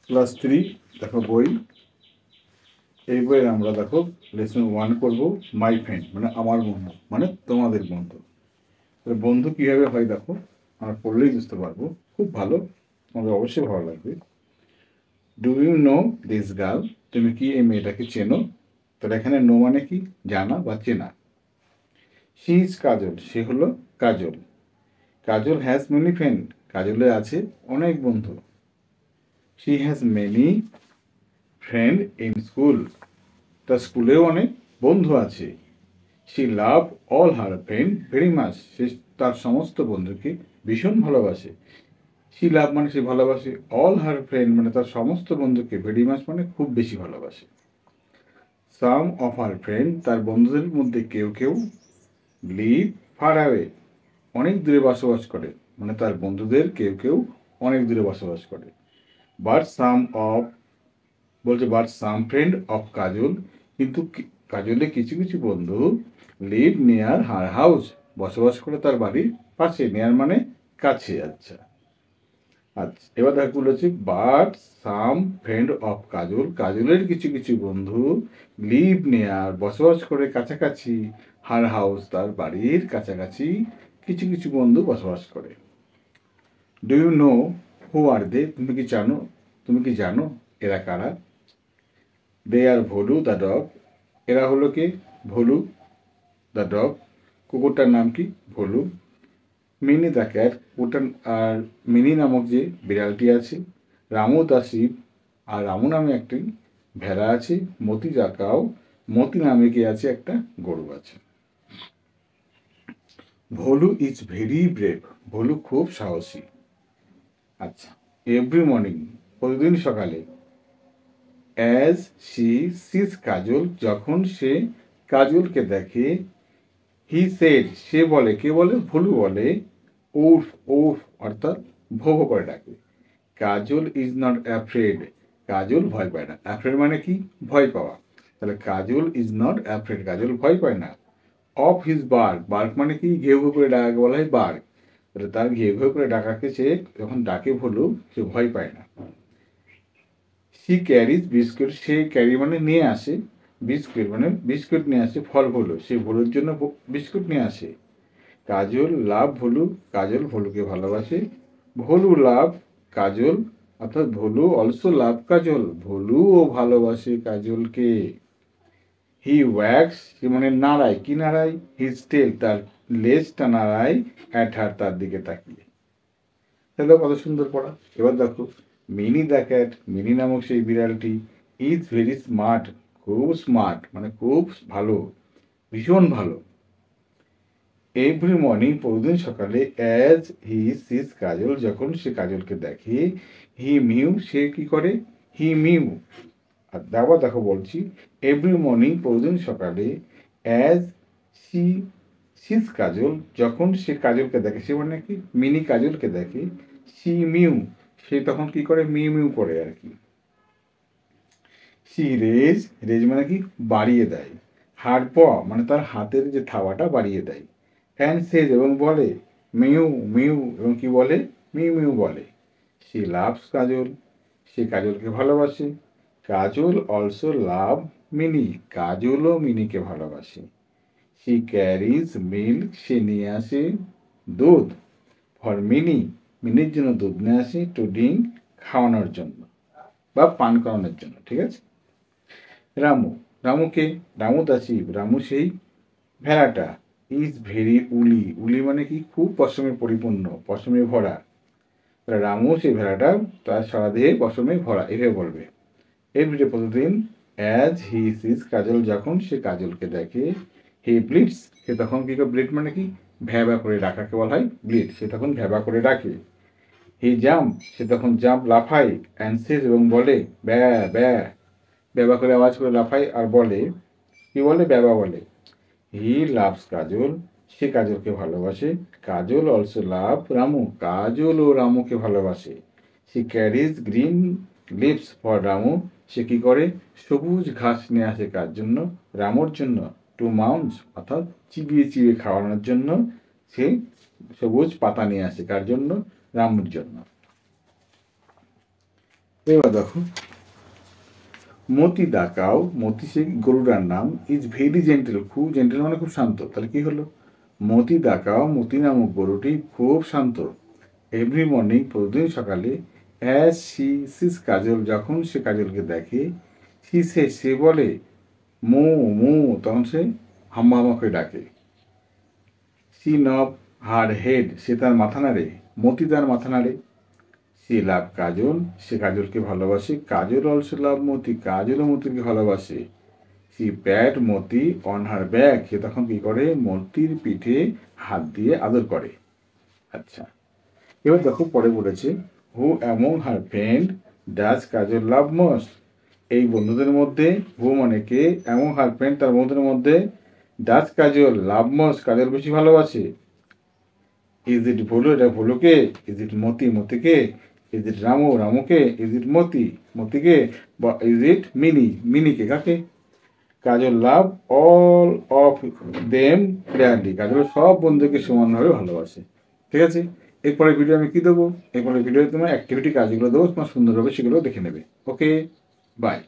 Class 3 দেখো বই। এই বইয়ের আমরা দেখো লেসন 1 করব, মাই ফ্রেন্ড মানে আমার বন্ধু, মানে তোমাদের বন্ধু। বন্ধু কীভাবে হয় দেখো, আমরা পড়লেই বুঝতে পারবো। খুব ভালো, তোমাদের অবশ্যই ভালো লাগবে। Do you know this girl? তুমি কি এই মেয়েটাকে চেনো? তাহলে এখানে নো মানে কি? জানা বা চেনা। শি ইজ কাজল, সে হলো Kajal. Kajal has many friend, কাজলের আছে অনেক বন্ধু। She has many friend in school, তার স্কুলেও অনেক বন্ধু আছে। She love all her friend very much, সে তার সমস্ত বন্ধুকে ভীষণ ভালোবাসে। শি লাভ মানে সে ভালোবাসে, অল হার ফ্রেন্ড মানে তার সমস্ত বন্ধুকে, ভেরি মাচ মানে খুব বেশি ভালোবাসে। সাম অফ হার ফ্রেন্ড, তার বন্ধুদের মধ্যে কেউ কেউ লিভ ফার অ্যাওয়ে, অনেক দূরে বসবাস করে, মানে তার বন্ধুদের কেউ কেউ অনেক দূরে বসবাস করে। বাট সাম অফ, বলছে বাট সাম ফ্রেন্ড অফ কাজল, কিন্তু কাজলের কিছু কিছু বন্ধু লিভ নিয়ার হার হাউস, বসবাস করে তার বাড়ির পাশে। নিয়ার মানে কাছে। আচ্ছা আচ্ছা, এবার দেখো বলেছি বাট সাম ফ্রেন্ড অফ কাজল, কাজলের কিছু কিছু বন্ধু লিভ নিয়ার, বসবাস করে কাছাকাছি, হার হাউস, তার বাড়ির কাছাকাছি কিছু কিছু বন্ধু বসবাস করে। Do you know who are they? তুমি কি জানো, তুমি কি জানো এরা কারা? They are Bholu the dog, এরা হলো কে? ভোলু দ্য ডগ, কুকুরটার নাম কি? ভোলু। মিনি দ্য ক্যাট, কুকুরটার, আর মিনি নামক যে বিড়ালটি আছে। রামু দ্য শিপ, আর রামু নামে একটি ভেড়া আছে। মতি দ্য কাউ, মতি নামে কি আছে? একটা গরু আছে। Bholu is very brave, Bholu খুব সাহসী। আচ্ছা, এভরি মর্নিং, প্রতিদিন সকালে। অ্যাজ শি সিজ কাজল, যখন সে কাজলকে দেখে। হি সেড, সে বলে, কে বলে? ভোলু বলে। উফ উফ, অর্থাৎ ভো ভো করে ডাকে। কাজল ইজ নট অ্যাফ্রেড, কাজল ভয় পায় না। অ্যাফ্রেড মানে কি? ভয় পাওয়া। তাহলে কাজল ইজ নট অ্যাফ্রেড, কাজল ভয় পায় না। অফ হিজ বার্ক, বার্ক মানে কি? ঘেউ ঘেউ করে ডাকাকে বলা হয় বার্ক। তাহলে তার ঘেউ ঘেউ করে ডাকাকে সে যখন ডাকে ভোলু, সে ভয় পায় না। সি ক্যারিজ বিস্কুট, সে ক্যারি মানে নিয়ে আসে, বিস্কুট মানে বিস্কুট নিয়ে আসে। ফল ভোলু, সে ভোলুর জন্য বিস্কুট নিয়ে আসে। কাজল লাভ ভোলু, কাজল ভোলুকে ভালোবাসে। ভোলু লাভ কাজল, অর্থাৎ ভোলু অলসো লাভ কাজল, ভোলুও ভালোবাসে কাজলকে। হি ওয়াক্স, সে মানে নাড়ায়, কি নাড়ায়? হিজ টেল, তার লেজটা নাড়ায়। অ্যাট হার, তার দিকে তাকিয়ে। তাহলে কত সুন্দর পড়া। এবার দেখো মিনি দ্য ক্যাট, মিনি নামক সেই বিড়ালটি ইজ ভেরি স্মার্ট, খুব স্মার্ট মানে খুব ভালো, ভীষণ ভালো। এভরি মর্নিং, প্রতিদিন সকালে। অ্যাজ হি সিজ কাজল, যখন সে কাজলকে দেখে। হি মিউ, সে কি করে? হি মিউ। আর আবার দেখো বলছি, এভরি মর্নিং, প্রতিদিন সকালে। অ্যাজ সি সিজ কাজল, যখন সে কাজলকে দেখে, সে মানে কি? মিনি কাজলকে দেখে। সি মিউ, সে তখন কি করে? মিউ মিউ করে আর কি। সি রেজ, রেজ মানে কি? বাড়িয়ে দেয়। হার প মানে তার হাতের যে থাবাটা বাড়িয়ে দেয়। অ্যান্ড সেজ, এবং বলে। মিউ মিউ, এবং কি বলে? মিউ মিউ বলে। সি লাভস কাজল, সে কাজলকে ভালোবাসে। কাজল অলসো লাভ মিনি, কাজলও মিনিকে ভালোবাসে। সি ক্যারিজ মিল্ক, সে নিয়ে আসে দুধ। ফর মিনি, মিনির জন্য দুধ নিয়ে আসে। টু ড্রিঙ্ক, খাওয়ানোর জন্য বা পান করানোর জন্য। ঠিক আছে। রামু, রামুকে? রামু দা শিপ, রামু সেই ভেড়াটা। ইজ ভেরি উলি, উলি মানে কি? খুব পশমে পরিপূর্ণ, পশমে ভরা। রামু সেই ভেড়াটা, তার সারা দেহে পশমে ভরা, এভাবে বলবে। এভরিডে, প্রতিদিন। অ্যাজ হি সিজ কাজল, যখন সে কাজলকে দেখে। হি ব্লিডস, সে তখন কি করে? ব্লিড মানে কি? ভ্যাবা করে ডাকাকে বলা হয় ব্লিড, সে তখন ভ্যাবা করে ডাকে। হি জাম্প, সে তখন জাম্প লাফায়। অ্যান্ড সেজ, এবং বলে। ব্যা ব্যা, ব্যবা করে আওয়াজ করে লাফায় আর বলে। কি বলে? ব্যবা বলে। হি লাভস কাজল, সে কাজলকে ভালোবাসে। কাজল অলসো লাভ রামু, কাজল ও রামুকে ভালোবাসে। She carries green leaves for Ramu, সে কি করে? সবুজ ঘাস নিয়ে আসে কার জন্য? রামুর জন্য। টু মাউন্টস, অর্থাৎ চিবিয়ে চিবিয়ে খাওয়ানোর জন্য সে সবুজ পাতা নিয়ে আসে। কার জন্য? রামুর জন্য। এবার দেখো, মতি ডাকাও, মতি সে গরুটার নাম, ইজ ভেরি জেন্টেল, খুব জেন্টেল মানে খুব শান্ত। তাহলে কি হলো, মতি ডাকাও, মতি নামক গরুটি খুব শান্ত। এভরি মর্নিং, প্রতিদিন সকালে, অ্যাজ সি সিস কাজল, যখন সে কাজলকে দেখে, সে বলে মো মো, তখন সে হাম্মা হাম্মা করে ডাকে। সি নব হার হেড, সে তার মাথা নাড়ে, মতি তার মাথা নাড়ে। সে লাভ কাজল, সে কাজলকে ভালোবাসে। কাজল অলসো লাভ মতি, কাজলও মতিকে ভালোবাসে। She pat Moti on her back, সে তখন কি করে, মতির পিঠে হাত দিয়ে আদর করে। আচ্ছা, এবার দেখো পরে বলেছে, হু among her friend does Kajal love most, এই বন্ধুদের মধ্যে, হু মানে কে, অ্যামং হার ফ্রেন্ড তার বন্ধুদের মধ্যে, ডাজ কাজল লাভ মোস্ট কাজল বেশি ভালোবাসে। ইজ ইট ভুলু, এটা ভুলুকে, ইজ ইট মতি, মতিকে, ইজ ইট রামু, রামুকে, ইজ ইট মতি, মতিকে, বা ইজ ইট মিনি, মিনিকে, কাকে। Kajal love all of them fairly, কাজল সব বন্ধুকে সমানভাবে ভালোবাসে। ঠিক আছে, এরপরে ভিডিও আমি কি দেবো, এরপরে ভিডিও তোমার অ্যাক্টিভিটি কাজগুলো দেবো, তোমার সুন্দরভাবে সেগুলো দেখে নেবে। ওকে, বাই।